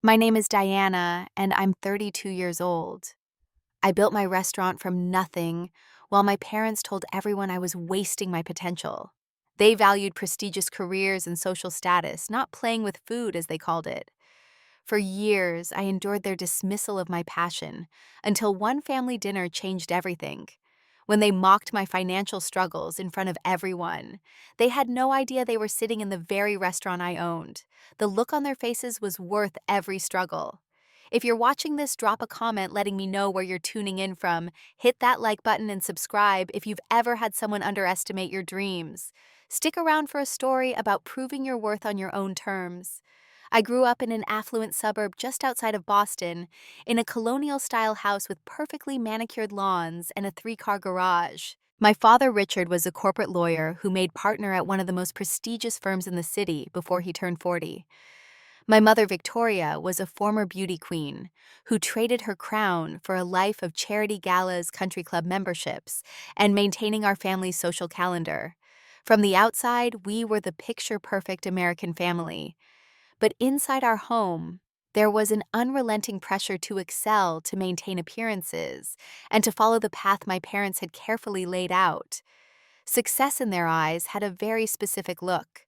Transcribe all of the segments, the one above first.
My name is Diana, and I'm 32 years old. I built my restaurant from nothing, while my parents told everyone I was wasting my potential. They valued prestigious careers and social status, not playing with food, as they called it. For years, I endured their dismissal of my passion, until one family dinner changed everything. When they mocked my financial struggles in front of everyone, they had no idea they were sitting in the very restaurant I owned. The look on their faces was worth every struggle. If you're watching this, drop a comment letting me know where you're tuning in from. Hit that like button and subscribe if you've ever had someone underestimate your dreams. Stick around for a story about proving your worth on your own terms. I grew up in an affluent suburb just outside of Boston, in a colonial-style house with perfectly manicured lawns and a three-car garage. My father, Richard, was a corporate lawyer who made partner at one of the most prestigious firms in the city before he turned 40. My mother, Victoria, was a former beauty queen who traded her crown for a life of charity galas, country club memberships, and maintaining our family's social calendar. From the outside, we were the picture-perfect American family. But inside our home, there was an unrelenting pressure to excel, to maintain appearances, and to follow the path my parents had carefully laid out. Success in their eyes had a very specific look.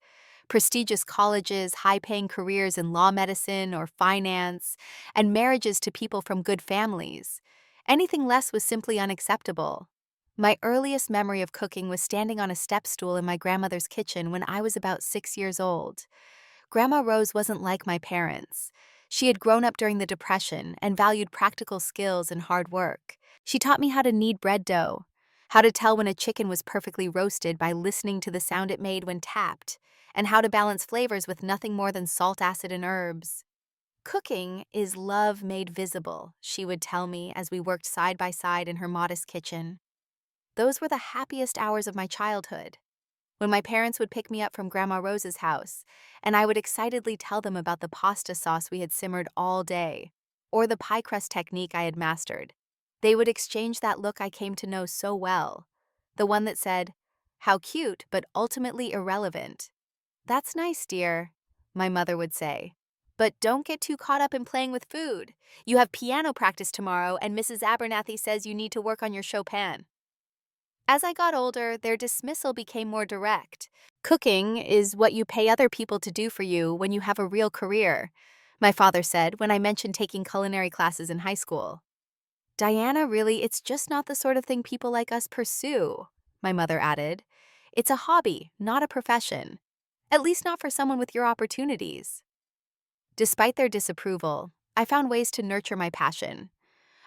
Prestigious colleges, high-paying careers in law, medicine, or finance, and marriages to people from good families. Anything less was simply unacceptable. My earliest memory of cooking was standing on a step stool in my grandmother's kitchen when I was about 6 years old. Grandma Rose wasn't like my parents. She had grown up during the Depression and valued practical skills and hard work. She taught me how to knead bread dough, how to tell when a chicken was perfectly roasted by listening to the sound it made when tapped, and how to balance flavors with nothing more than salt, acid, and herbs. Cooking is love made visible, she would tell me as we worked side by side in her modest kitchen. Those were the happiest hours of my childhood, when my parents would pick me up from Grandma Rose's house, and I would excitedly tell them about the pasta sauce we had simmered all day, or the pie crust technique I had mastered. They would exchange that look I came to know so well, the one that said, "How cute, but ultimately irrelevant." "That's nice, dear," my mother would say. "But don't get too caught up in playing with food. You have piano practice tomorrow, and Mrs. Abernathy says you need to work on your Chopin." As I got older, their dismissal became more direct. "Cooking is what you pay other people to do for you when you have a real career," my father said when I mentioned taking culinary classes in high school. "Diana, really, it's just not the sort of thing people like us pursue," my mother added. "It's a hobby, not a profession. At least not for someone with your opportunities." Despite their disapproval, I found ways to nurture my passion.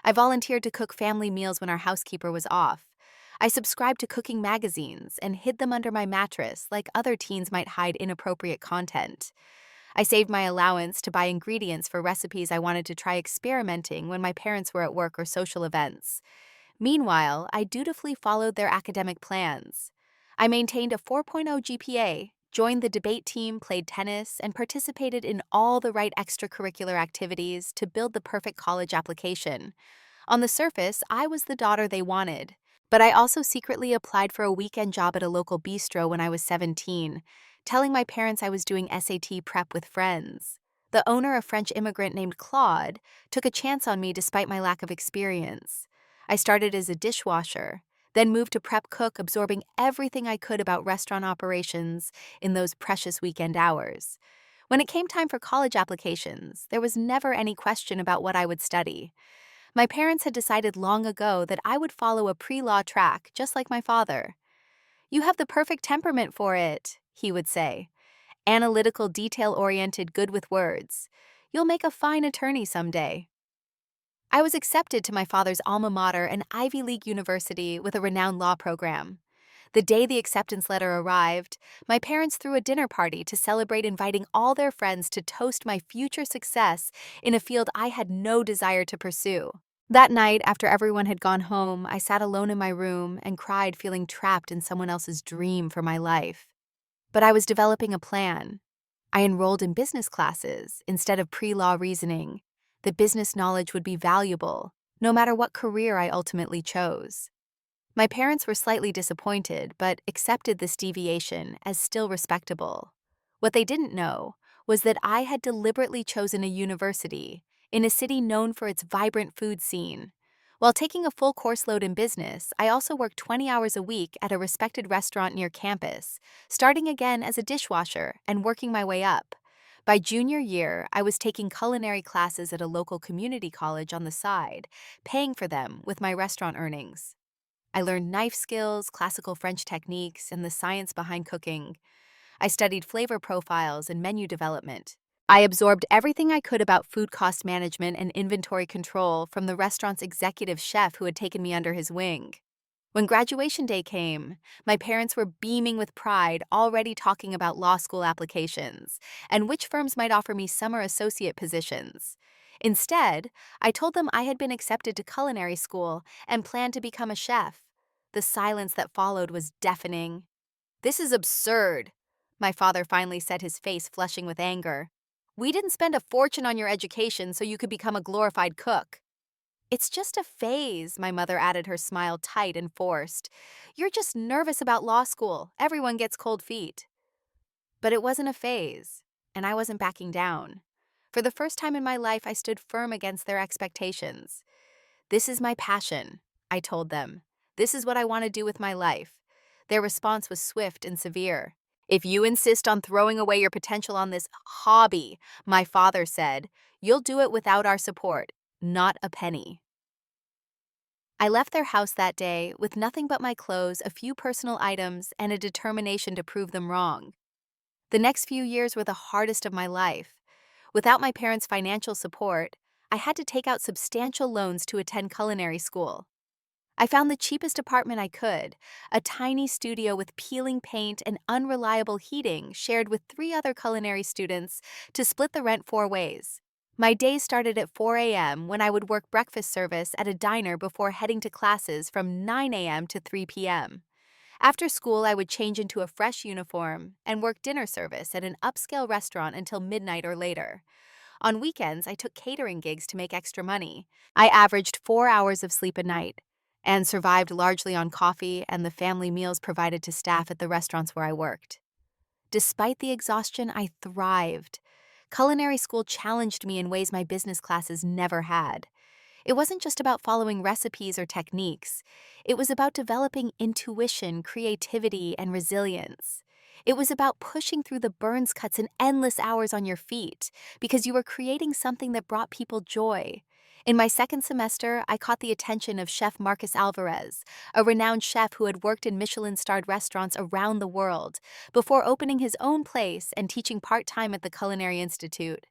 I volunteered to cook family meals when our housekeeper was off. I subscribed to cooking magazines and hid them under my mattress like other teens might hide inappropriate content. I saved my allowance to buy ingredients for recipes I wanted to try experimenting when my parents were at work or social events. Meanwhile, I dutifully followed their academic plans. I maintained a 4.0 GPA, joined the debate team, played tennis, and participated in all the right extracurricular activities to build the perfect college application. On the surface, I was the daughter they wanted, but I also secretly applied for a weekend job at a local bistro when I was 17, telling my parents I was doing SAT prep with friends. The owner, a French immigrant named Claude, took a chance on me despite my lack of experience. I started as a dishwasher, then moved to prep cook, absorbing everything I could about restaurant operations in those precious weekend hours. When it came time for college applications, there was never any question about what I would study. My parents had decided long ago that I would follow a pre-law track, just like my father. "You have the perfect temperament for it," he would say. "Analytical, detail-oriented, good with words. You'll make a fine attorney someday." I was accepted to my father's alma mater, an Ivy League university with a renowned law program. The day the acceptance letter arrived, my parents threw a dinner party to celebrate, inviting all their friends to toast my future success in a field I had no desire to pursue. That night, after everyone had gone home, I sat alone in my room and cried, feeling trapped in someone else's dream for my life. But I was developing a plan. I enrolled in business classes instead of pre-law reasoning. The business knowledge would be valuable, no matter what career I ultimately chose. My parents were slightly disappointed, but accepted this deviation as still respectable. What they didn't know was that I had deliberately chosen a university in a city known for its vibrant food scene. While taking a full course load in business, I also worked 20 hours a week at a respected restaurant near campus, starting again as a dishwasher and working my way up. By junior year, I was taking culinary classes at a local community college on the side, paying for them with my restaurant earnings. I learned knife skills, classical French techniques, and the science behind cooking. I studied flavor profiles and menu development. I absorbed everything I could about food cost management and inventory control from the restaurant's executive chef who had taken me under his wing. When graduation day came, my parents were beaming with pride, already talking about law school applications and which firms might offer me summer associate positions. Instead, I told them I had been accepted to culinary school and planned to become a chef. The silence that followed was deafening. "This is absurd," my father finally said, his face flushing with anger. "We didn't spend a fortune on your education so you could become a glorified cook." "It's just a phase," my mother added, her smile tight and forced. "You're just nervous about law school. Everyone gets cold feet." But it wasn't a phase, and I wasn't backing down. For the first time in my life, I stood firm against their expectations. "This is my passion," I told them. "This is what I want to do with my life." Their response was swift and severe. "If you insist on throwing away your potential on this hobby," my father said, "you'll do it without our support, not a penny." I left their house that day with nothing but my clothes, a few personal items, and a determination to prove them wrong. The next few years were the hardest of my life. Without my parents' financial support, I had to take out substantial loans to attend culinary school. I found the cheapest apartment I could, a tiny studio with peeling paint and unreliable heating shared with 3 other culinary students to split the rent 4 ways. My day started at 4 a.m. when I would work breakfast service at a diner before heading to classes from 9 a.m. to 3 p.m. After school, I would change into a fresh uniform and work dinner service at an upscale restaurant until midnight or later. On weekends, I took catering gigs to make extra money. I averaged 4 hours of sleep a night and survived largely on coffee and the family meals provided to staff at the restaurants where I worked. Despite the exhaustion, I thrived. Culinary school challenged me in ways my business classes never had. It wasn't just about following recipes or techniques. It was about developing intuition, creativity, and resilience. It was about pushing through the burns cuts and endless hours on your feet because you were creating something that brought people joy. In my second semester, I caught the attention of Chef Marcus Alvarez, a renowned chef who had worked in Michelin-starred restaurants around the world before opening his own place and teaching part-time at the Culinary Institute.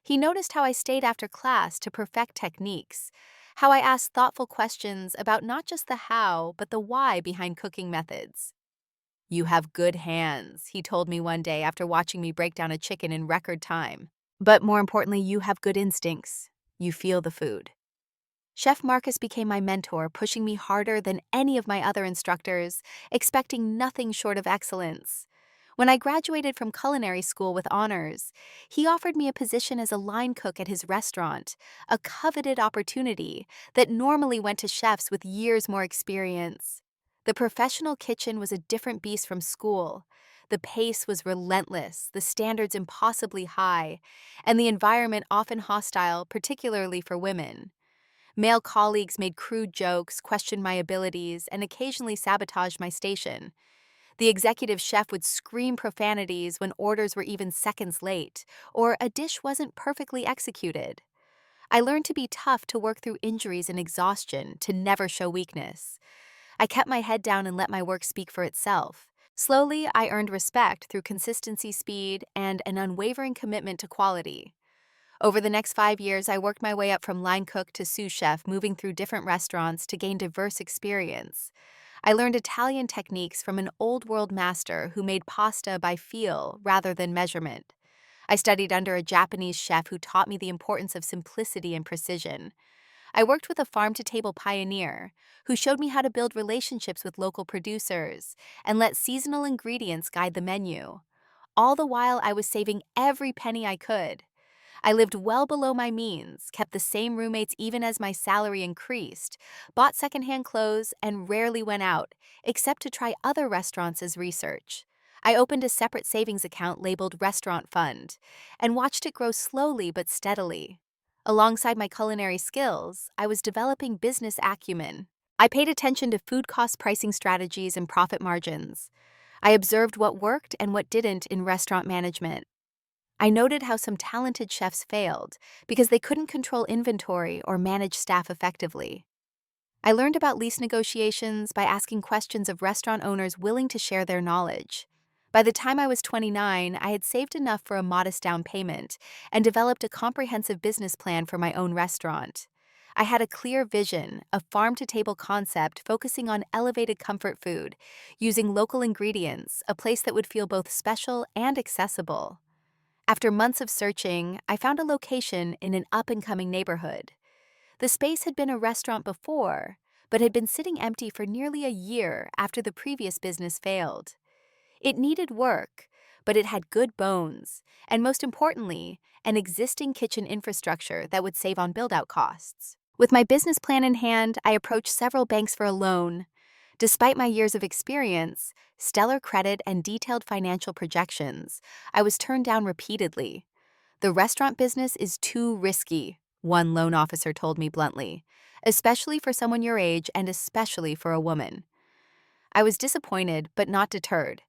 He noticed how I stayed after class to perfect techniques, how I asked thoughtful questions about not just the how, but the why behind cooking methods. "You have good hands," he told me one day after watching me break down a chicken in record time. "But more importantly, you have good instincts. You feel the food." Chef Marcus became my mentor, pushing me harder than any of my other instructors, expecting nothing short of excellence. When I graduated from culinary school with honors, he offered me a position as a line cook at his restaurant, a coveted opportunity that normally went to chefs with years more experience. The professional kitchen was a different beast from school. The pace was relentless, the standards impossibly high, and the environment often hostile, particularly for women. Male colleagues made crude jokes, questioned my abilities, and occasionally sabotaged my station. The executive chef would scream profanities when orders were even seconds late, or a dish wasn't perfectly executed. I learned to be tough, to work through injuries and exhaustion, to never show weakness. I kept my head down and let my work speak for itself. Slowly, I earned respect through consistency, speed, and an unwavering commitment to quality. Over the next 5 years, I worked my way up from line cook to sous chef, moving through different restaurants to gain diverse experience. I learned Italian techniques from an old-world master who made pasta by feel rather than measurement. I studied under a Japanese chef who taught me the importance of simplicity and precision. I worked with a farm-to-table pioneer who showed me how to build relationships with local producers and let seasonal ingredients guide the menu. All the while, I was saving every penny I could. I lived well below my means, kept the same roommates even as my salary increased, bought secondhand clothes, and rarely went out, except to try other restaurants as research. I opened a separate savings account labeled Restaurant Fund and watched it grow slowly but steadily. Alongside my culinary skills, I was developing business acumen. I paid attention to food cost pricing strategies and profit margins. I observed what worked and what didn't in restaurant management. I noted how some talented chefs failed because they couldn't control inventory or manage staff effectively. I learned about lease negotiations by asking questions of restaurant owners willing to share their knowledge. By the time I was 29, I had saved enough for a modest down payment and developed a comprehensive business plan for my own restaurant. I had a clear vision, a farm-to-table concept focusing on elevated comfort food, using local ingredients, a place that would feel both special and accessible. After months of searching, I found a location in an up-and-coming neighborhood. The space had been a restaurant before, but had been sitting empty for nearly a year after the previous business failed. It needed work, but it had good bones, and most importantly, an existing kitchen infrastructure that would save on build-out costs. With my business plan in hand, I approached several banks for a loan. Despite my years of experience, stellar credit, and detailed financial projections, I was turned down repeatedly. "The restaurant business is too risky," one loan officer told me bluntly, "especially for someone your age and especially for a woman." I was disappointed, but not deterred.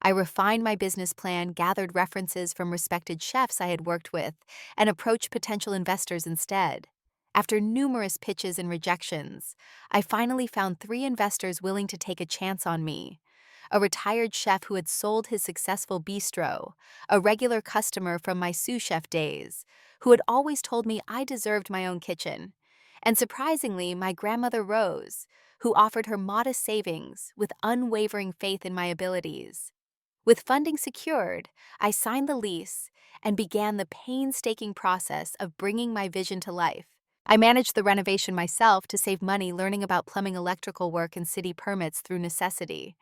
I refined my business plan, gathered references from respected chefs I had worked with, and approached potential investors instead. After numerous pitches and rejections, I finally found 3 investors willing to take a chance on me: a retired chef who had sold his successful bistro, a regular customer from my sous chef days, who had always told me I deserved my own kitchen, and surprisingly, my grandmother Rose, who offered her modest savings with unwavering faith in my abilities. With funding secured, I signed the lease and began the painstaking process of bringing my vision to life. I managed the renovation myself to save money, learning about plumbing, electrical work, and city permits through necessity.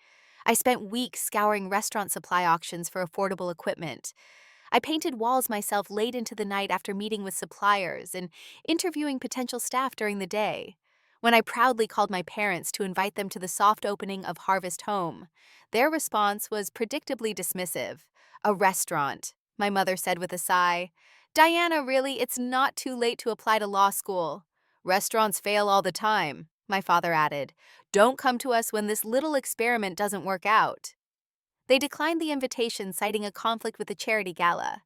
I spent weeks scouring restaurant supply auctions for affordable equipment. I painted walls myself late into the night after meeting with suppliers and interviewing potential staff during the day. When I proudly called my parents to invite them to the soft opening of Harvest Home, their response was predictably dismissive. "A restaurant," my mother said with a sigh. "Diana, really, it's not too late to apply to law school." "Restaurants fail all the time," my father added. "Don't come to us when this little experiment doesn't work out." They declined the invitation, citing a conflict with the charity gala.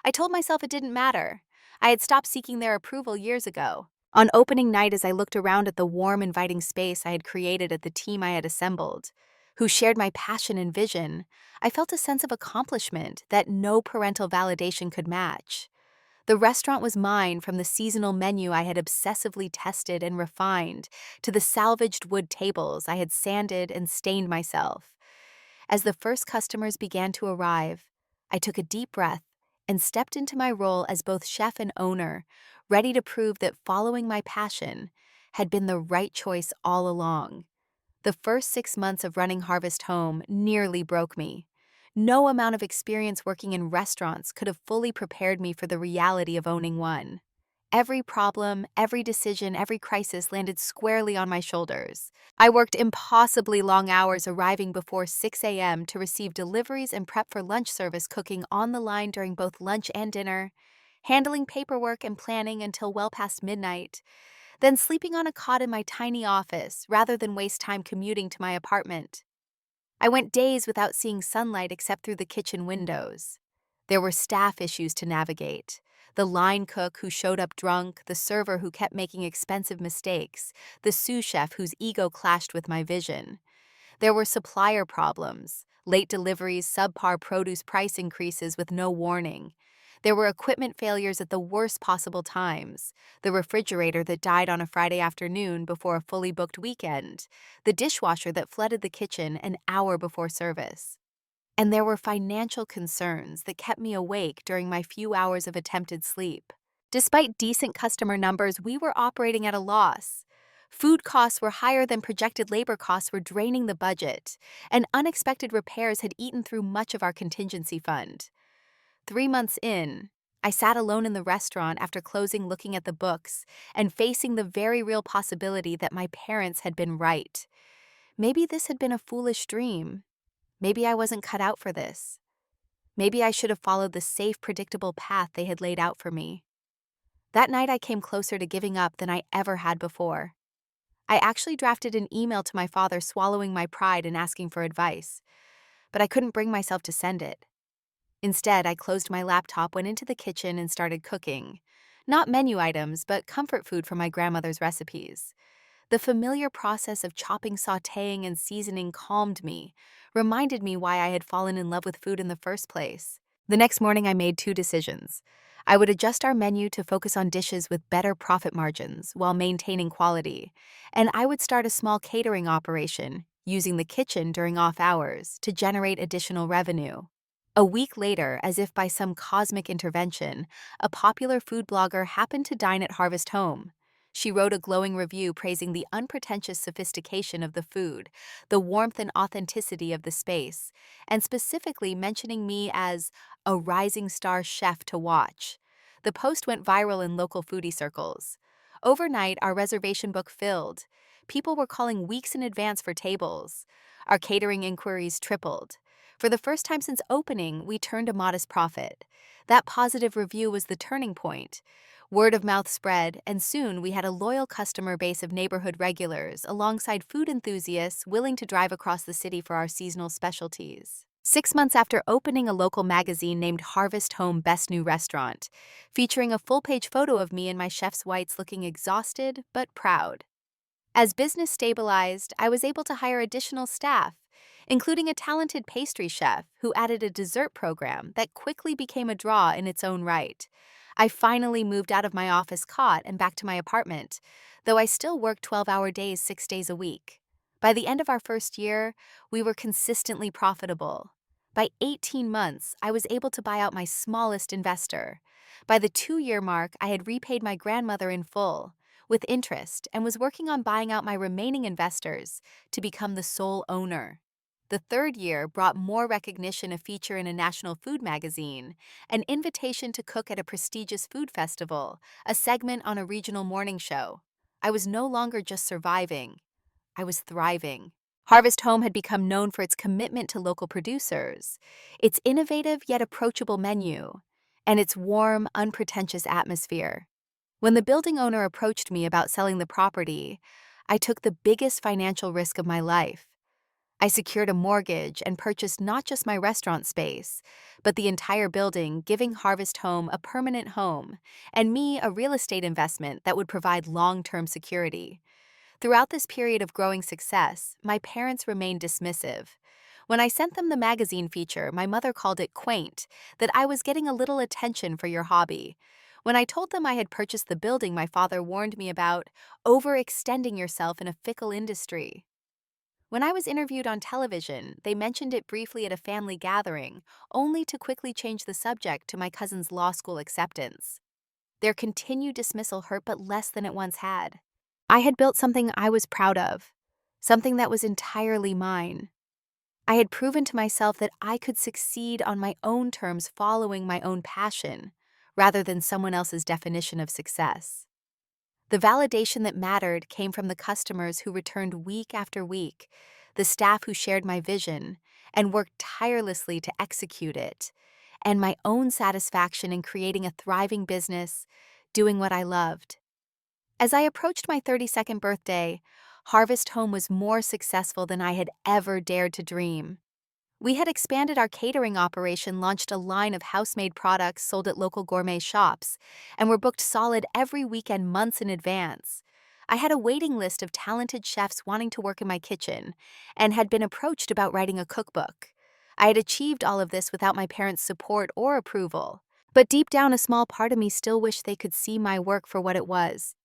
I told myself it didn't matter. I had stopped seeking their approval years ago. On opening night, as I looked around at the warm, inviting space I had created at the team I had assembled, who shared my passion and vision, I felt a sense of accomplishment that no parental validation could match. The restaurant was mine, from the seasonal menu I had obsessively tested and refined to the salvaged wood tables I had sanded and stained myself. As the first customers began to arrive, I took a deep breath and stepped into my role as both chef and owner, ready to prove that following my passion had been the right choice all along. The first 6 months of running Harvest Home nearly broke me. No amount of experience working in restaurants could have fully prepared me for the reality of owning one. Every problem, every decision, every crisis landed squarely on my shoulders. I worked impossibly long hours, arriving before 6 a.m. to receive deliveries and prep for lunch service, cooking on the line during both lunch and dinner, handling paperwork and planning until well past midnight, then sleeping on a cot in my tiny office rather than waste time commuting to my apartment. I went days without seeing sunlight except through the kitchen windows. There were staff issues to navigate: the line cook who showed up drunk, the server who kept making expensive mistakes, the sous chef whose ego clashed with my vision. There were supplier problems: late deliveries, subpar produce price increases with no warning. There were equipment failures at the worst possible times: the refrigerator that died on a Friday afternoon before a fully booked weekend, the dishwasher that flooded the kitchen an hour before service. And there were financial concerns that kept me awake during my few hours of attempted sleep. Despite decent customer numbers, we were operating at a loss. Food costs were higher than projected, labor costs were draining the budget, and unexpected repairs had eaten through much of our contingency fund. 3 months in, I sat alone in the restaurant after closing, looking at the books and facing the very real possibility that my parents had been right. Maybe this had been a foolish dream. Maybe I wasn't cut out for this. Maybe I should have followed the safe, predictable path they had laid out for me. That night, I came closer to giving up than I ever had before. I actually drafted an email to my father, swallowing my pride and asking for advice, but I couldn't bring myself to send it. Instead, I closed my laptop, went into the kitchen, and started cooking. Not menu items, but comfort food from my grandmother's recipes. The familiar process of chopping, sautéing, and seasoning calmed me, reminded me why I had fallen in love with food in the first place. The next morning, I made two decisions. I would adjust our menu to focus on dishes with better profit margins while maintaining quality, and I would start a small catering operation, using the kitchen during off hours to generate additional revenue. A week later, as if by some cosmic intervention, a popular food blogger happened to dine at Harvest Home. She wrote a glowing review praising the unpretentious sophistication of the food, the warmth and authenticity of the space, and specifically mentioning me as a rising star chef to watch. The post went viral in local foodie circles. Overnight, our reservation book filled. People were calling weeks in advance for tables. Our catering inquiries tripled. For the first time since opening, we turned a modest profit. That positive review was the turning point. Word of mouth spread, and soon we had a loyal customer base of neighborhood regulars, alongside food enthusiasts willing to drive across the city for our seasonal specialties. 6 months after opening, a local magazine named Harvest Home Best New Restaurant, featuring a full-page photo of me in my chef's whites looking exhausted but proud. As business stabilized, I was able to hire additional staff, including a talented pastry chef who added a dessert program that quickly became a draw in its own right. I finally moved out of my office cot and back to my apartment, though I still worked 12-hour days 6 days a week. By the end of our first year, we were consistently profitable. By 18 months, I was able to buy out my smallest investor. By the 2-year mark, I had repaid my grandmother in full, with interest, and was working on buying out my remaining investors to become the sole owner. The 3rd year brought more recognition, a feature in a national food magazine, an invitation to cook at a prestigious food festival, a segment on a regional morning show. I was no longer just surviving, I was thriving. Harvest Home had become known for its commitment to local producers, its innovative yet approachable menu, and its warm, unpretentious atmosphere. When the building owner approached me about selling the property, I took the biggest financial risk of my life. I secured a mortgage and purchased not just my restaurant space, but the entire building, giving Harvest Home a permanent home, and me a real estate investment that would provide long-term security. Throughout this period of growing success, my parents remained dismissive. When I sent them the magazine feature, my mother called it quaint, that I was getting a little attention for your hobby. When I told them I had purchased the building, my father warned me about overextending yourself in a fickle industry. When I was interviewed on television, they mentioned it briefly at a family gathering, only to quickly change the subject to my cousin's law school acceptance. Their continued dismissal hurt, but less than it once had. I had built something I was proud of, something that was entirely mine. I had proven to myself that I could succeed on my own terms, following my own passion, rather than someone else's definition of success. The validation that mattered came from the customers who returned week after week, the staff who shared my vision and worked tirelessly to execute it, and my own satisfaction in creating a thriving business, doing what I loved. As I approached my 32nd birthday, Harvest Home was more successful than I had ever dared to dream. We had expanded our catering operation, launched a line of house-made products sold at local gourmet shops, and were booked solid every weekend months in advance. I had a waiting list of talented chefs wanting to work in my kitchen, and had been approached about writing a cookbook. I had achieved all of this without my parents' support or approval, but deep down a small part of me still wished they could see my work for what it was.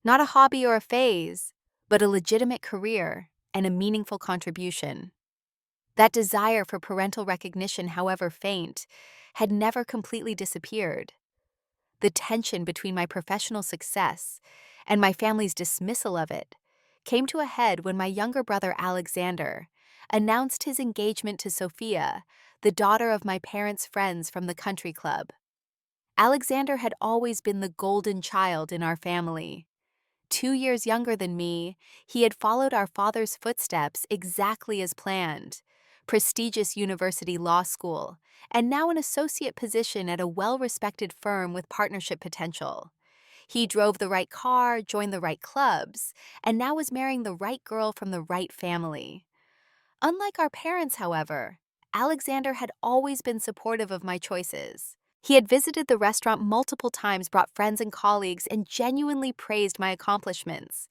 Not a hobby or a phase, but a legitimate career and a meaningful contribution. That desire for parental recognition, however faint, had never completely disappeared. The tension between my professional success and my family's dismissal of it came to a head when my younger brother Alexander announced his engagement to Sophia, the daughter of my parents' friends from the country club. Alexander had always been the golden child in our family. 2 years younger than me, he had followed our father's footsteps exactly as planned, prestigious university law school, and now an associate position at a well-respected firm with partnership potential. He drove the right car, joined the right clubs, and now was marrying the right girl from the right family. Unlike our parents, however, Alexander had always been supportive of my choices. He had visited the restaurant multiple times, brought friends and colleagues, and genuinely praised my accomplishments.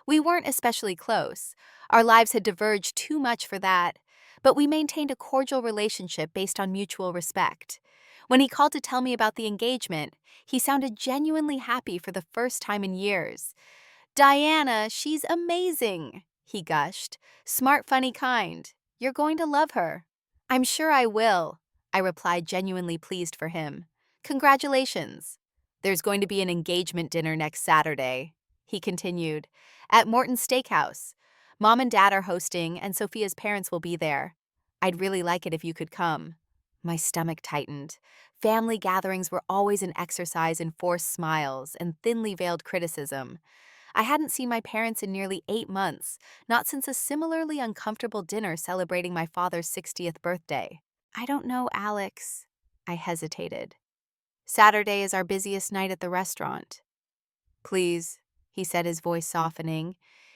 We weren't especially close. Our lives had diverged too much for that, but we maintained a cordial relationship based on mutual respect. When he called to tell me about the engagement, he sounded genuinely happy for the first time in years. "Diana, she's amazing," he gushed. "Smart, funny kind. You're going to love her." "I'm sure I will," I replied, genuinely pleased for him. "Congratulations." "There's going to be an engagement dinner next Saturday," he continued, "at Morton's Steakhouse. Mom and Dad are hosting, and Sophia's parents will be there. I'd really like it if you could come." My stomach tightened. Family gatherings were always an exercise in forced smiles and thinly veiled criticism. I hadn't seen my parents in nearly 8 months, not since a similarly uncomfortable dinner celebrating my father's 60th birthday. "I don't know, Alex." I hesitated. "Saturday is our busiest night at the restaurant." "Please," he said, his voice softening.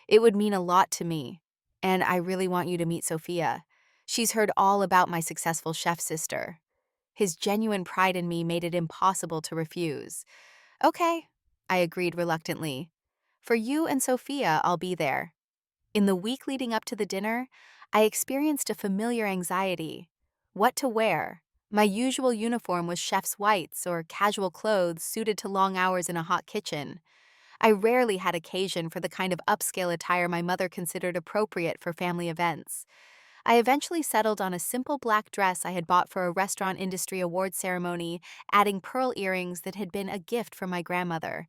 "It would mean a lot to me, and I really want you to meet Sophia. She's heard all about my successful chef sister." His genuine pride in me made it impossible to refuse. "Okay," I agreed reluctantly. "For you and Sophia, I'll be there." In the week leading up to the dinner, I experienced a familiar anxiety. What to wear? My usual uniform was chef's whites or casual clothes suited to long hours in a hot kitchen. I rarely had occasion for the kind of upscale attire my mother considered appropriate for family events. I eventually settled on a simple black dress I had bought for a restaurant industry award ceremony, adding pearl earrings that had been a gift from my grandmother.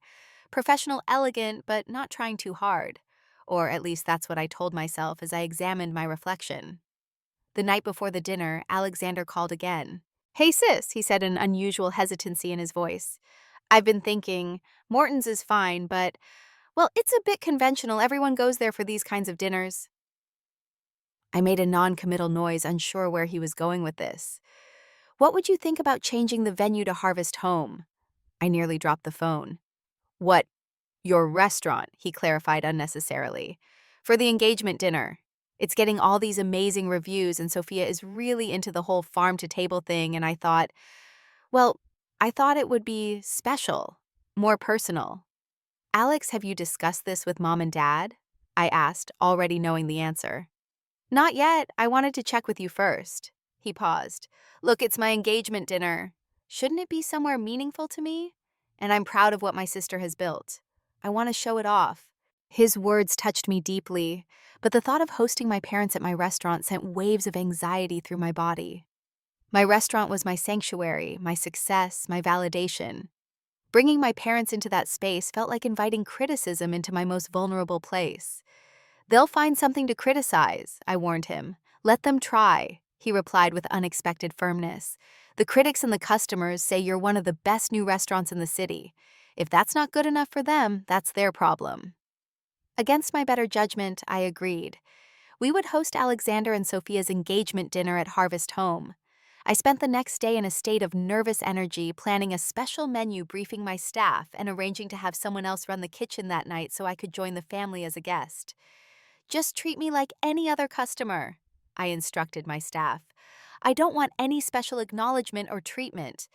Professional, elegant, but not trying too hard. Or at least that's what I told myself as I examined my reflection. The night before the dinner, Alexander called again. "Hey sis," he said, an unusual hesitancy in his voice. "I've been thinking, Morton's is fine, but, well, it's a bit conventional. Everyone goes there for these kinds of dinners." I made a non-committal noise, unsure where he was going with this. "What would you think about changing the venue to Harvest Home?" I nearly dropped the phone. "What, your restaurant," he clarified unnecessarily. "For the engagement dinner. It's getting all these amazing reviews, and Sophia is really into the whole farm-to-table thing, and well, I thought it would be special, more personal." "Alex, have you discussed this with Mom and Dad?" I asked, already knowing the answer. "Not yet. I wanted to check with you first." He paused. "Look, it's my engagement dinner. Shouldn't it be somewhere meaningful to me? And I'm proud of what my sister has built. I want to show it off." His words touched me deeply, but the thought of hosting my parents at my restaurant sent waves of anxiety through my body. My restaurant was my sanctuary, my success, my validation. Bringing my parents into that space felt like inviting criticism into my most vulnerable place. "They'll find something to criticize," I warned him. "Let them try," he replied with unexpected firmness. "The critics and the customers say you're one of the best new restaurants in the city. If that's not good enough for them, that's their problem." Against my better judgment, I agreed. We would host Alexander and Sophia's engagement dinner at Harvest Home. I spent the next day in a state of nervous energy, planning a special menu, briefing my staff, and arranging to have someone else run the kitchen that night so I could join the family as a guest. "Just treat me like any other customer," I instructed my staff. "I don't want any special acknowledgement or treatment."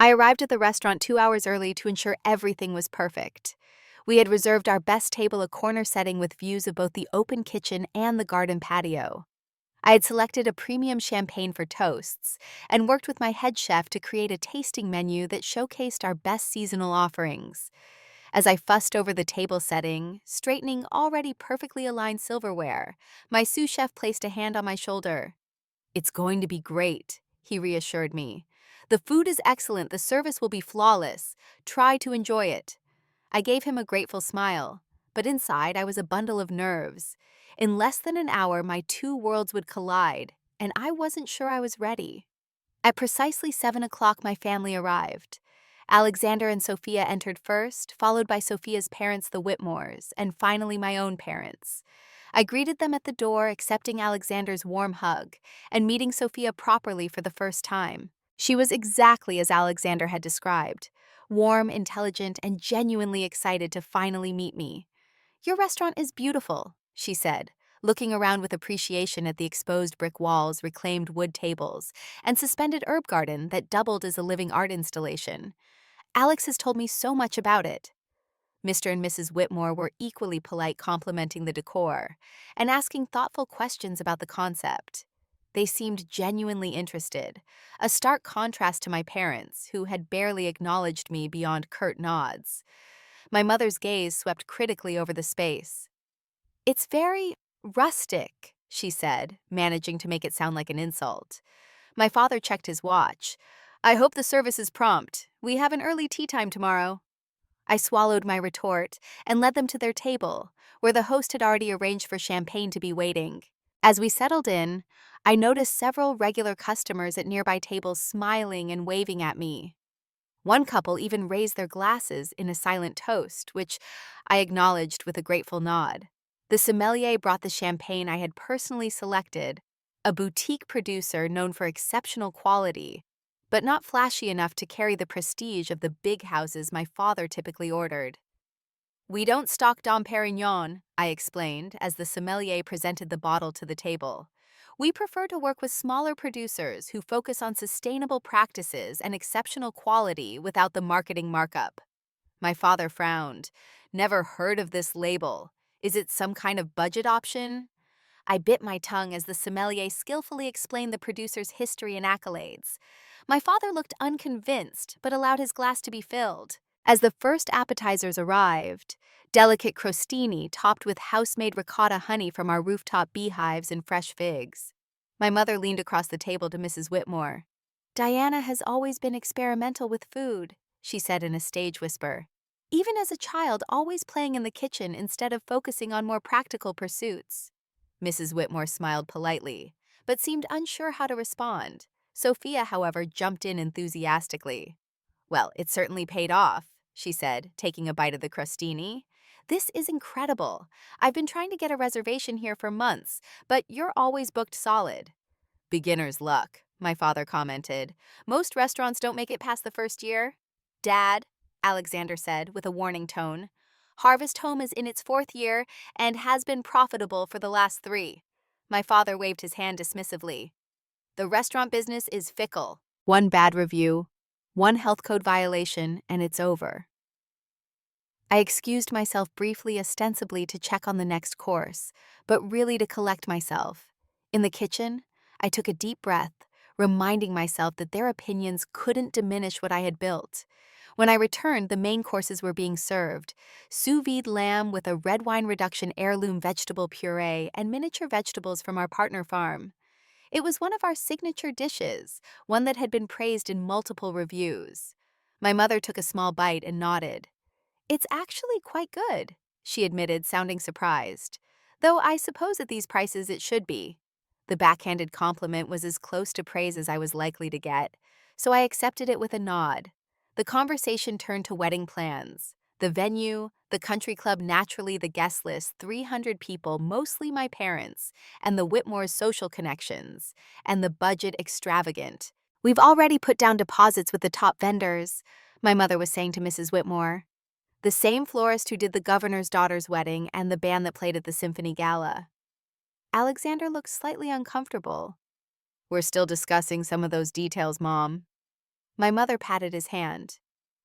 I arrived at the restaurant 2 hours early to ensure everything was perfect. We had reserved our best table, a corner setting with views of both the open kitchen and the garden patio. I had selected a premium champagne for toasts and worked with my head chef to create a tasting menu that showcased our best seasonal offerings. As I fussed over the table setting, straightening already perfectly aligned silverware, my sous chef placed a hand on my shoulder. "It's going to be great," he reassured me. "The food is excellent, the service will be flawless. Try to enjoy it." I gave him a grateful smile, but inside I was a bundle of nerves. In less than an hour, my two worlds would collide, and I wasn't sure I was ready. At precisely 7 o'clock, my family arrived. Alexander and Sophia entered first, followed by Sophia's parents, the Whitmores, and finally my own parents. I greeted them at the door, accepting Alexander's warm hug, and meeting Sophia properly for the first time. She was exactly as Alexander had described, warm, intelligent, and genuinely excited to finally meet me. "Your restaurant is beautiful," she said, looking around with appreciation at the exposed brick walls, reclaimed wood tables, and suspended herb garden that doubled as a living art installation. "Alex has told me so much about it." Mr. and Mrs. Whitmore were equally polite, complimenting the decor and asking thoughtful questions about the concept. They seemed genuinely interested, a stark contrast to my parents, who had barely acknowledged me beyond curt nods. My mother's gaze swept critically over the space. "It's very rustic," she said, managing to make it sound like an insult. My father checked his watch. "I hope the service is prompt. We have an early tea time tomorrow." I swallowed my retort and led them to their table, where the host had already arranged for champagne to be waiting. As we settled in, I noticed several regular customers at nearby tables smiling and waving at me. One couple even raised their glasses in a silent toast, which I acknowledged with a grateful nod. The sommelier brought the champagne I had personally selected, a boutique producer known for exceptional quality, but not flashy enough to carry the prestige of the big houses my father typically ordered. "We don't stock Dom Perignon," I explained as the sommelier presented the bottle to the table. "We prefer to work with smaller producers who focus on sustainable practices and exceptional quality without the marketing markup." My father frowned. "Never heard of this label. Is it some kind of budget option?" I bit my tongue as the sommelier skillfully explained the producer's history and accolades. My father looked unconvinced, but allowed his glass to be filled. As the first appetizers arrived, delicate crostini topped with house-made ricotta honey from our rooftop beehives and fresh figs. My mother leaned across the table to Mrs. Whitmore. "Diana has always been experimental with food," she said in a stage whisper. "Even as a child, always playing in the kitchen instead of focusing on more practical pursuits." Mrs. Whitmore smiled politely, but seemed unsure how to respond. Sophia, however, jumped in enthusiastically. "Well, it certainly paid off," she said, taking a bite of the crostini. "This is incredible. I've been trying to get a reservation here for months, but you're always booked solid." "Beginner's luck," my father commented. "Most restaurants don't make it past the first year." "Dad," Alexander said with a warning tone, "Harvest Home is in its 4th year and has been profitable for the last 3. My father waved his hand dismissively. "The restaurant business is fickle. One bad review, one health code violation, and it's over." I excused myself briefly, ostensibly to check on the next course, but really to collect myself. In the kitchen, I took a deep breath, reminding myself that their opinions couldn't diminish what I had built. When I returned, the main courses were being served: sous vide lamb with a red wine reduction heirloom vegetable puree and miniature vegetables from our partner farm. It was one of our signature dishes, one that had been praised in multiple reviews. My mother took a small bite and nodded. "It's actually quite good," she admitted, sounding surprised. "Though I suppose at these prices it should be." The backhanded compliment was as close to praise as I was likely to get, so I accepted it with a nod. The conversation turned to wedding plans. The venue, the country club, naturally the guest list, 300 people, mostly my parents, and the Whitmore's social connections, and the budget extravagant. "We've already put down deposits with the top vendors," my mother was saying to Mrs. Whitmore. "The same florist who did the governor's daughter's wedding and the band that played at the symphony gala." Alexander looked slightly uncomfortable. "We're still discussing some of those details, Mom." My mother patted his hand.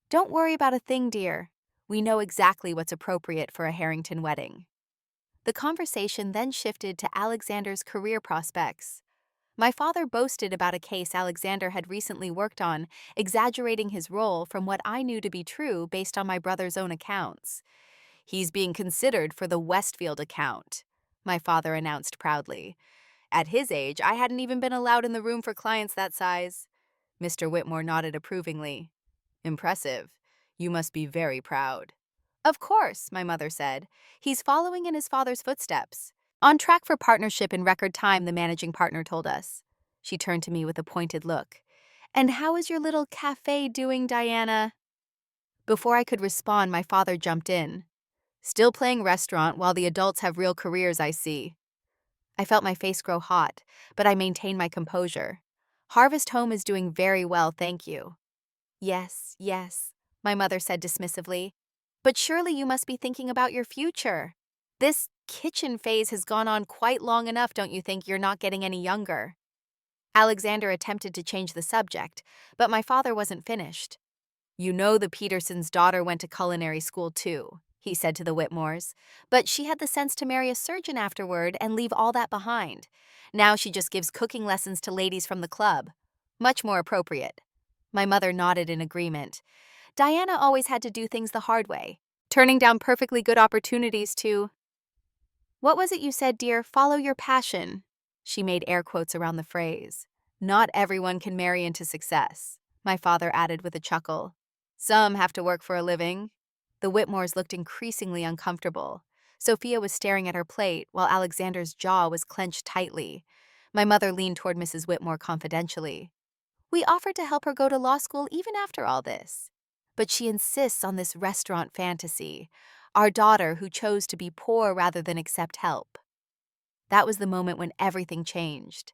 "Don't worry about a thing, dear. We know exactly what's appropriate for a Harrington wedding." The conversation then shifted to Alexander's career prospects. My father boasted about a case Alexander had recently worked on, exaggerating his role from what I knew to be true based on my brother's own accounts. "He's being considered for the Westfield account," my father announced proudly. "At his age, I hadn't even been allowed in the room for clients that size." Mr. Whitmore nodded approvingly. "Impressive. You must be very proud." "Of course," my mother said. "He's following in his father's footsteps. On track for partnership in record time," the managing partner told us. She turned to me with a pointed look. "And how is your little cafe doing, Diana?" Before I could respond, my father jumped in. Still playing restaurant while the adults have real careers, I see. I felt my face grow hot, but I maintained my composure. Harvest Home is doing very well, thank you. Yes, yes, my mother said dismissively. But surely you must be thinking about your future. This kitchen phase has gone on quite long enough, don't you think? You're not getting any younger. Alexander attempted to change the subject, but my father wasn't finished. You know the Petersons' daughter went to culinary school too, he said to the Whitmores, but she had the sense to marry a surgeon afterward and leave all that behind. Now she just gives cooking lessons to ladies from the club. Much more appropriate. My mother nodded in agreement. Diana always had to do things the hard way, turning down perfectly good opportunities to— What was it you said, dear? Follow your passion. She made air quotes around the phrase. Not everyone can marry into success, my father added with a chuckle. Some have to work for a living. The Whitmores looked increasingly uncomfortable. Sophia was staring at her plate while Alexander's jaw was clenched tightly. My mother leaned toward Mrs. Whitmore confidentially. We offered to help her go to law school even after all this. But she insists on this restaurant fantasy, our daughter who chose to be poor rather than accept help. That was the moment when everything changed.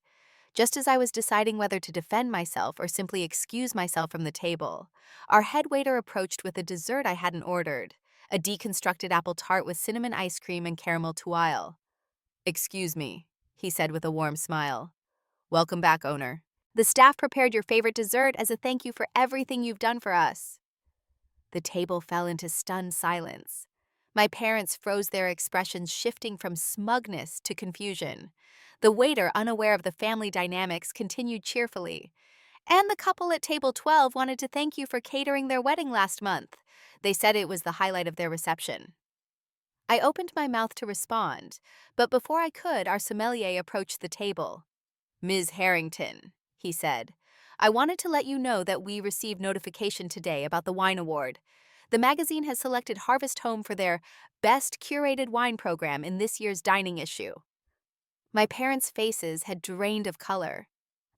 Just as I was deciding whether to defend myself or simply excuse myself from the table, our head waiter approached with a dessert I hadn't ordered, a deconstructed apple tart with cinnamon ice cream and caramel tuile. Excuse me, he said with a warm smile. Welcome back, owner. The staff prepared your favorite dessert as a thank you for everything you've done for us. The table fell into stunned silence. My parents froze, their expressions shifting from smugness to confusion. The waiter, unaware of the family dynamics, continued cheerfully. And the couple at table 12 wanted to thank you for catering their wedding last month. They said it was the highlight of their reception. I opened my mouth to respond, but before I could, our sommelier approached the table. Ms. Harrington, he said, I wanted to let you know that we received notification today about the wine award. The magazine has selected Harvest Home for their Best Curated Wine program in this year's dining issue. My parents' faces had drained of color.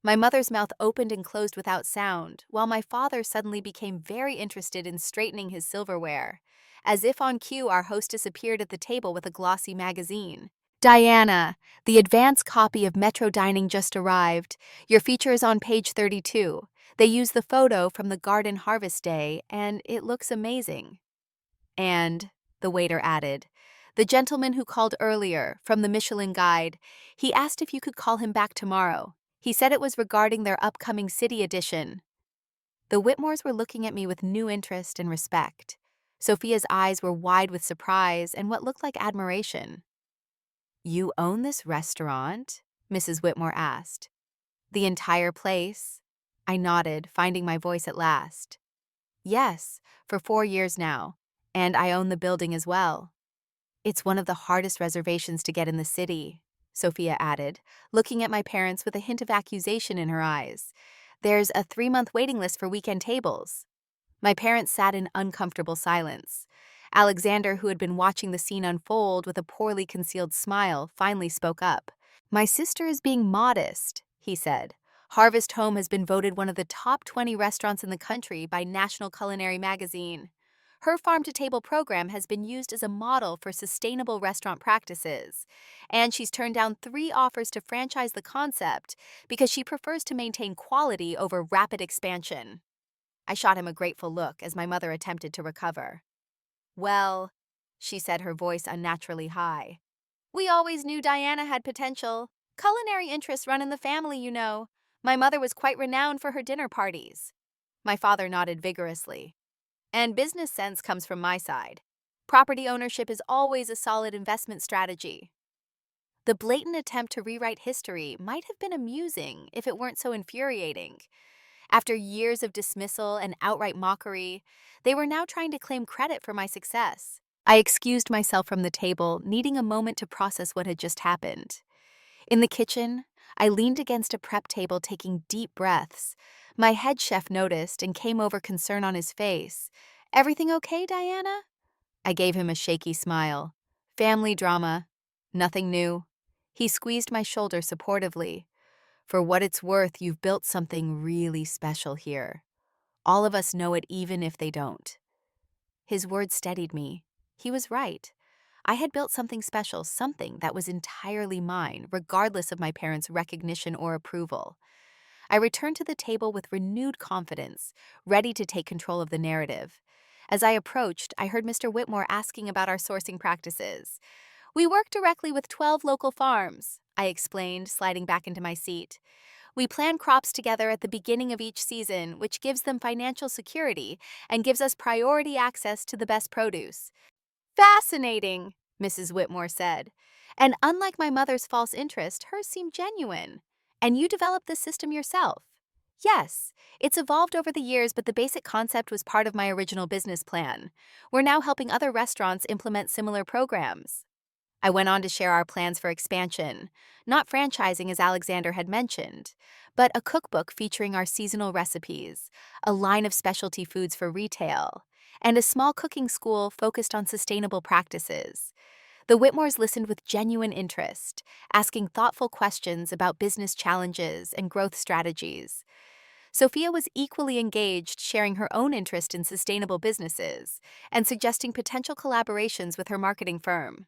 My mother's mouth opened and closed without sound, while my father suddenly became very interested in straightening his silverware. As if on cue, our hostess appeared at the table with a glossy magazine. Diana, the advance copy of Metro Dining just arrived. Your feature is on page 32. They use the photo from the Garden Harvest Day, and it looks amazing. And, the waiter added, the gentleman who called earlier, from the Michelin Guide, he asked if you could call him back tomorrow. He said it was regarding their upcoming city edition. The Whitmores were looking at me with new interest and respect. Sophia's eyes were wide with surprise and what looked like admiration. You own this restaurant? Mrs. Whitmore asked. The entire place? I nodded, finding my voice at last. Yes, for 4 years now, and I own the building as well. It's one of the hardest reservations to get in the city, Sophia added, looking at my parents with a hint of accusation in her eyes. There's a 3-month waiting list for weekend tables. My parents sat in uncomfortable silence. Alexander, who had been watching the scene unfold with a poorly concealed smile, finally spoke up. My sister is being modest, he said. Harvest Home has been voted one of the top 20 restaurants in the country by National Culinary magazine. Her farm-to-table program has been used as a model for sustainable restaurant practices, and she's turned down 3 offers to franchise the concept because she prefers to maintain quality over rapid expansion. I shot him a grateful look as my mother attempted to recover. Well, she said, her voice unnaturally high. We always knew Diana had potential. Culinary interests run in the family, you know. My mother was quite renowned for her dinner parties. My father nodded vigorously. And business sense comes from my side. Property ownership is always a solid investment strategy. The blatant attempt to rewrite history might have been amusing if it weren't so infuriating. After years of dismissal and outright mockery, they were now trying to claim credit for my success. I excused myself from the table, needing a moment to process what had just happened. In the kitchen, I leaned against a prep table, taking deep breaths. My head chef noticed and came over, concern on his face. Everything okay, Diana? I gave him a shaky smile. Family drama. Nothing new. He squeezed my shoulder supportively. For what it's worth, you've built something really special here. All of us know it even if they don't. His words steadied me. He was right. I had built something special, something that was entirely mine, regardless of my parents' recognition or approval. I returned to the table with renewed confidence, ready to take control of the narrative. As I approached, I heard Mr. Whitmore asking about our sourcing practices. We work directly with 12 local farms, I explained, sliding back into my seat. We plan crops together at the beginning of each season, which gives them financial security and gives us priority access to the best produce. Fascinating, Mrs. Whitmore said. And unlike my mother's false interest, hers seemed genuine. And you developed this system yourself. Yes, it's evolved over the years, but the basic concept was part of my original business plan. We're now helping other restaurants implement similar programs. I went on to share our plans for expansion, not franchising as Alexander had mentioned, but a cookbook featuring our seasonal recipes, a line of specialty foods for retail, and a small cooking school focused on sustainable practices. The Whitmores listened with genuine interest, asking thoughtful questions about business challenges and growth strategies. Sophia was equally engaged, sharing her own interest in sustainable businesses and suggesting potential collaborations with her marketing firm.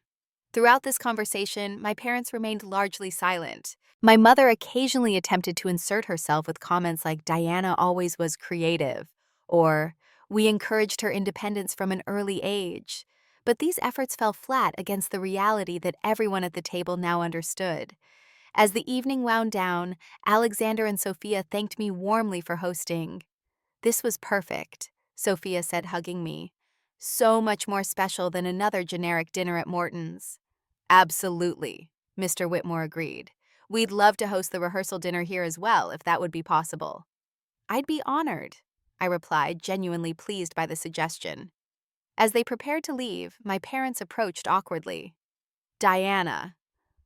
Throughout this conversation, my parents remained largely silent. My mother occasionally attempted to insert herself with comments like, "Diana always was creative," or, "We encouraged her independence from an early age." But these efforts fell flat against the reality that everyone at the table now understood. As the evening wound down, Alexander and Sophia thanked me warmly for hosting. "This was perfect," Sophia said, hugging me. "So much more special than another generic dinner at Morton's." "Absolutely," Mr. Whitmore agreed. "We'd love to host the rehearsal dinner here as well, if that would be possible." "I'd be honored," I replied, genuinely pleased by the suggestion. As they prepared to leave, my parents approached awkwardly. "Diana,"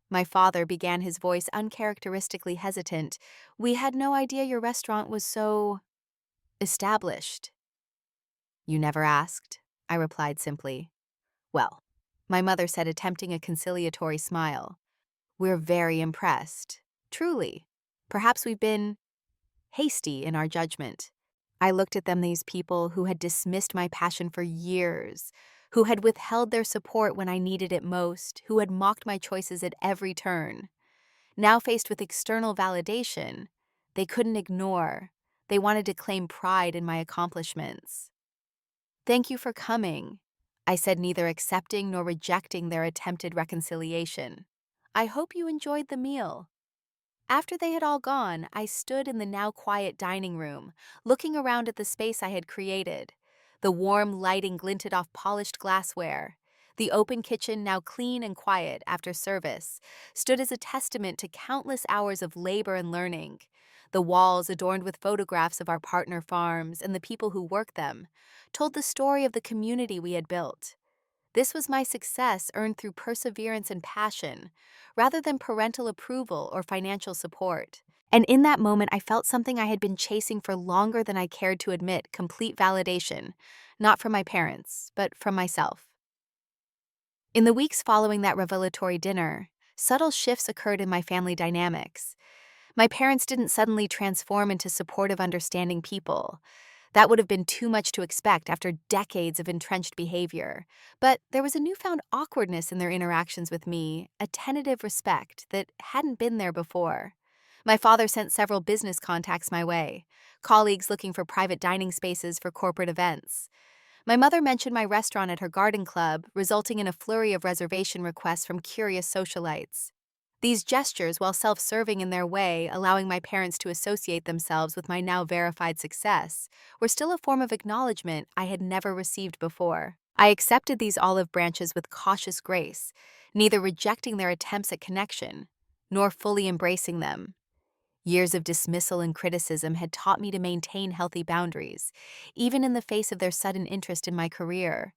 my father began, his voice uncharacteristically hesitant, "we had no idea your restaurant was so established." "You never asked," I replied simply. "Well," my mother said, attempting a conciliatory smile, "we're very impressed. Truly. Perhaps we've been hasty in our judgment." I looked at them, these people who had dismissed my passion for years, who had withheld their support when I needed it most, who had mocked my choices at every turn. Now faced with external validation, they couldn't ignore. They wanted to claim pride in my accomplishments. "Thank you for coming," I said, neither accepting nor rejecting their attempted reconciliation. "I hope you enjoyed the meal." After they had all gone, I stood in the now quiet dining room, looking around at the space I had created. The warm lighting glinted off polished glassware. The open kitchen, now clean and quiet after service, stood as a testament to countless hours of labor and learning. The walls, adorned with photographs of our partner farms and the people who work them, told the story of the community we had built. This was my success earned through perseverance and passion, rather than parental approval or financial support. And in that moment, I felt something I had been chasing for longer than I cared to admit: complete validation, not from my parents, but from myself. In the weeks following that revelatory dinner, subtle shifts occurred in my family dynamics. My parents didn't suddenly transform into supportive, understanding people. That would have been too much to expect after decades of entrenched behavior. But there was a newfound awkwardness in their interactions with me, a tentative respect that hadn't been there before. My father sent several business contacts my way, colleagues looking for private dining spaces for corporate events. My mother mentioned my restaurant at her garden club, resulting in a flurry of reservation requests from curious socialites. These gestures, while self-serving in their way, allowing my parents to associate themselves with my now verified success, were still a form of acknowledgement I had never received before. I accepted these olive branches with cautious grace, neither rejecting their attempts at connection, nor fully embracing them. Years of dismissal and criticism had taught me to maintain healthy boundaries, even in the face of their sudden interest in my career.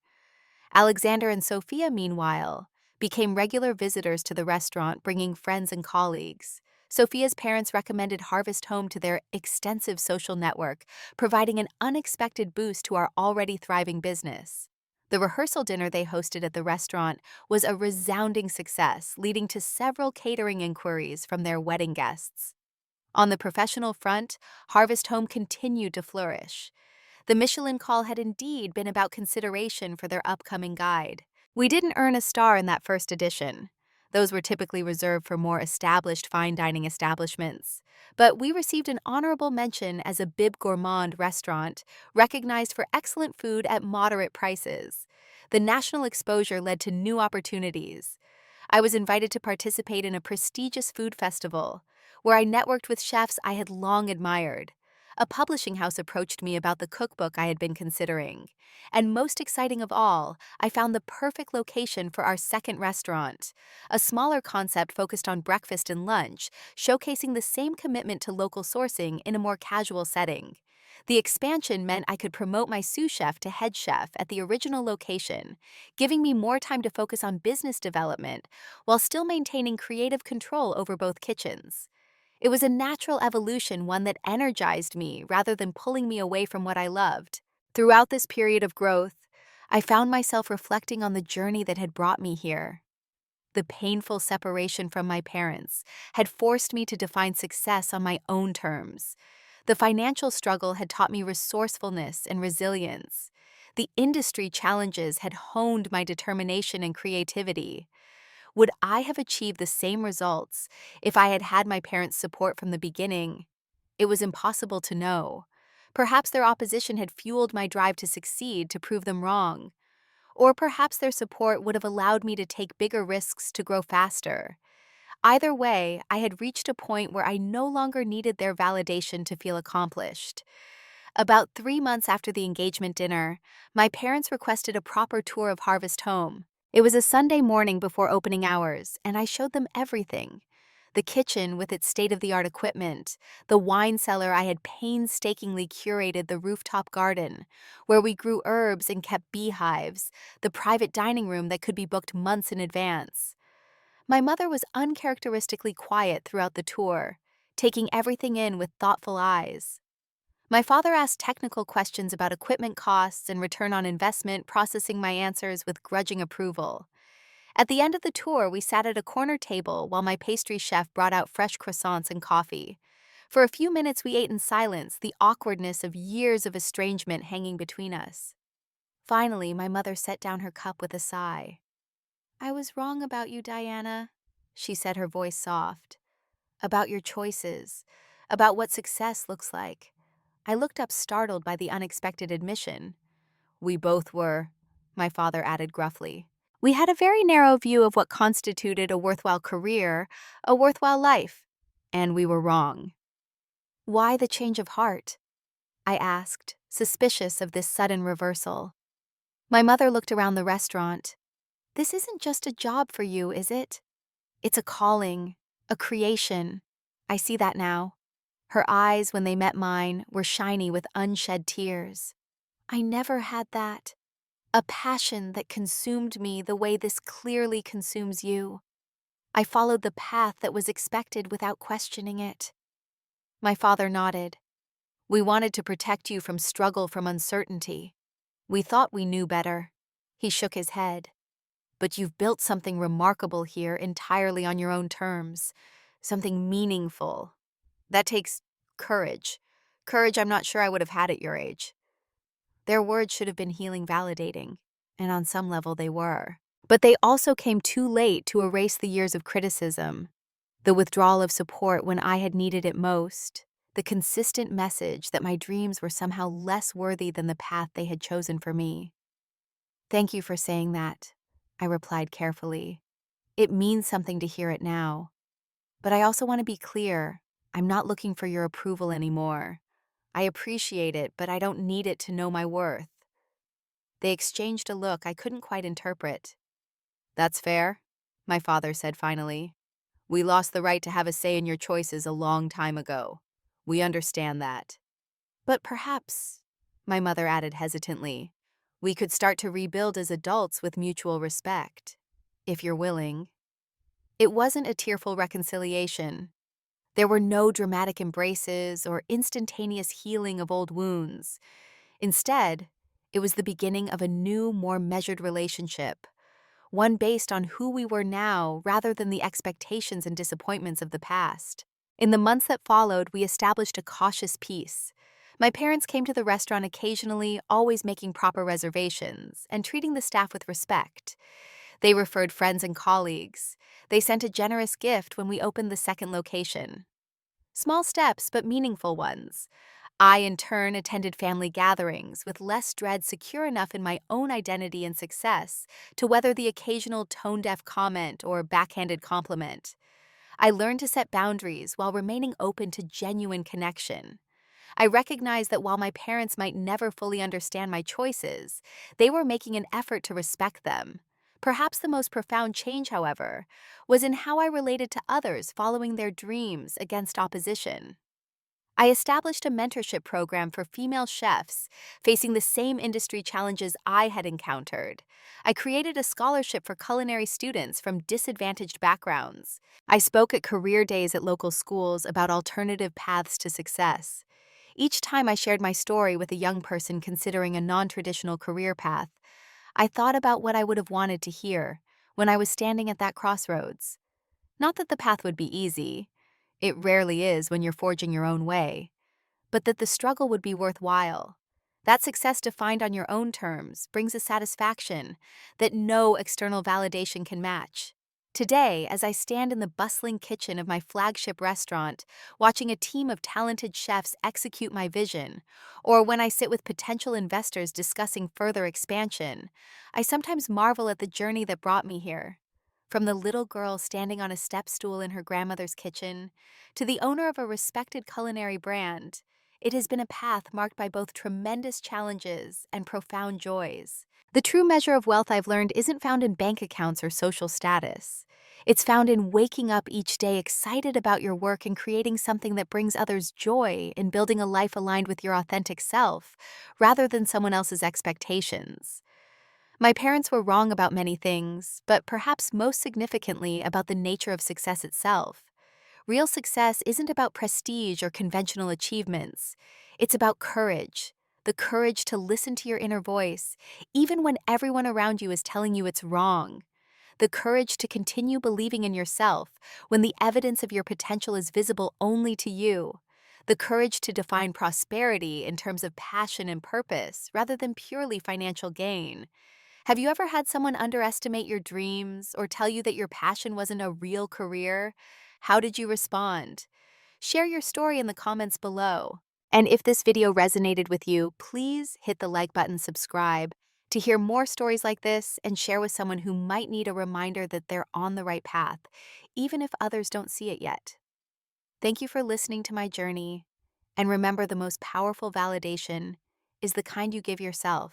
Alexander and Sophia, meanwhile, became regular visitors to the restaurant, bringing friends and colleagues. Sophia's parents recommended Harvest Home to their extensive social network, providing an unexpected boost to our already thriving business. The rehearsal dinner they hosted at the restaurant was a resounding success, leading to several catering inquiries from their wedding guests. On the professional front, Harvest Home continued to flourish. The Michelin call had indeed been about consideration for their upcoming guide. We didn't earn a star in that first edition. Those were typically reserved for more established fine dining establishments. But we received an honorable mention as a Bib Gourmand restaurant, recognized for excellent food at moderate prices. The national exposure led to new opportunities. I was invited to participate in a prestigious food festival, where I networked with chefs I had long admired. A publishing house approached me about the cookbook I had been considering. And most exciting of all, I found the perfect location for our second restaurant, a smaller concept focused on breakfast and lunch, showcasing the same commitment to local sourcing in a more casual setting. The expansion meant I could promote my sous chef to head chef at the original location, giving me more time to focus on business development while still maintaining creative control over both kitchens. It was a natural evolution, one that energized me rather than pulling me away from what I loved. Throughout this period of growth, I found myself reflecting on the journey that had brought me here. The painful separation from my parents had forced me to define success on my own terms. The financial struggle had taught me resourcefulness and resilience. The industry challenges had honed my determination and creativity. Would I have achieved the same results if I had had my parents' support from the beginning? It was impossible to know. Perhaps their opposition had fueled my drive to succeed, to prove them wrong. Or perhaps their support would have allowed me to take bigger risks to grow faster. Either way, I had reached a point where I no longer needed their validation to feel accomplished. About 3 months after the engagement dinner, my parents requested a proper tour of Harvest Home. It was a Sunday morning before opening hours, and I showed them everything. The kitchen with its state-of-the-art equipment, the wine cellar I had painstakingly curated, the rooftop garden, where we grew herbs and kept beehives, the private dining room that could be booked months in advance. My mother was uncharacteristically quiet throughout the tour, taking everything in with thoughtful eyes. My father asked technical questions about equipment costs and return on investment, processing my answers with grudging approval. At the end of the tour, we sat at a corner table while my pastry chef brought out fresh croissants and coffee. For a few minutes, we ate in silence, the awkwardness of years of estrangement hanging between us. Finally, my mother set down her cup with a sigh. "I was wrong about you, Diana," she said, her voice soft. "About your choices, about what success looks like." I looked up, startled by the unexpected admission. "We both were," my father added gruffly. "We had a very narrow view of what constituted a worthwhile career, a worthwhile life, and we were wrong." "Why the change of heart?" I asked, suspicious of this sudden reversal. My mother looked around the restaurant. "This isn't just a job for you, is it? It's a calling, a creation. I see that now." Her eyes, when they met mine, were shiny with unshed tears. "I never had that. A passion that consumed me the way this clearly consumes you. I followed the path that was expected without questioning it." My father nodded. "We wanted to protect you from struggle, from uncertainty. We thought we knew better." He shook his head. "But you've built something remarkable here entirely on your own terms. Something meaningful. That takes courage. Courage I'm not sure I would have had at your age." Their words should have been healing, validating, and on some level they were. But they also came too late to erase the years of criticism, the withdrawal of support when I had needed it most, the consistent message that my dreams were somehow less worthy than the path they had chosen for me. "Thank you for saying that," I replied carefully. "It means something to hear it now. But I also want to be clear, I'm not looking for your approval anymore. I appreciate it, but I don't need it to know my worth." They exchanged a look I couldn't quite interpret. "That's fair," my father said finally. "We lost the right to have a say in your choices a long time ago. We understand that." "But perhaps," my mother added hesitantly, "we could start to rebuild as adults with mutual respect, if you're willing." It wasn't a tearful reconciliation. There were no dramatic embraces or instantaneous healing of old wounds. Instead, it was the beginning of a new, more measured relationship, one based on who we were now rather than the expectations and disappointments of the past. In the months that followed, we established a cautious peace. My parents came to the restaurant occasionally, always making proper reservations and treating the staff with respect. They referred friends and colleagues. They sent a generous gift when we opened the second location. Small steps, but meaningful ones. I, in turn, attended family gatherings with less dread, secure enough in my own identity and success to weather the occasional tone-deaf comment or backhanded compliment. I learned to set boundaries while remaining open to genuine connection. I recognized that while my parents might never fully understand my choices, they were making an effort to respect them. Perhaps the most profound change, however, was in how I related to others following their dreams against opposition. I established a mentorship program for female chefs facing the same industry challenges I had encountered. I created a scholarship for culinary students from disadvantaged backgrounds. I spoke at career days at local schools about alternative paths to success. Each time I shared my story with a young person considering a non-traditional career path, I thought about what I would have wanted to hear when I was standing at that crossroads. Not that the path would be easy. It rarely is when you're forging your own way, but that the struggle would be worthwhile. That success defined on your own terms brings a satisfaction that no external validation can match. Today, as I stand in the bustling kitchen of my flagship restaurant, watching a team of talented chefs execute my vision, or when I sit with potential investors discussing further expansion, I sometimes marvel at the journey that brought me here. From the little girl standing on a step stool in her grandmother's kitchen to the owner of a respected culinary brand, it has been a path marked by both tremendous challenges and profound joys. The true measure of wealth, I've learned, isn't found in bank accounts or social status. It's found in waking up each day excited about your work and creating something that brings others joy in building a life aligned with your authentic self, rather than someone else's expectations. My parents were wrong about many things, but perhaps most significantly about the nature of success itself. Real success isn't about prestige or conventional achievements. It's about courage. The courage to listen to your inner voice, even when everyone around you is telling you it's wrong. The courage to continue believing in yourself when the evidence of your potential is visible only to you. The courage to define prosperity in terms of passion and purpose rather than purely financial gain. Have you ever had someone underestimate your dreams or tell you that your passion wasn't a real career? How did you respond? Share your story in the comments below. And if this video resonated with you, please hit the like button, subscribe to hear more stories like this, and share with someone who might need a reminder that they're on the right path, even if others don't see it yet. Thank you for listening to my journey, and remember, the most powerful validation is the kind you give yourself.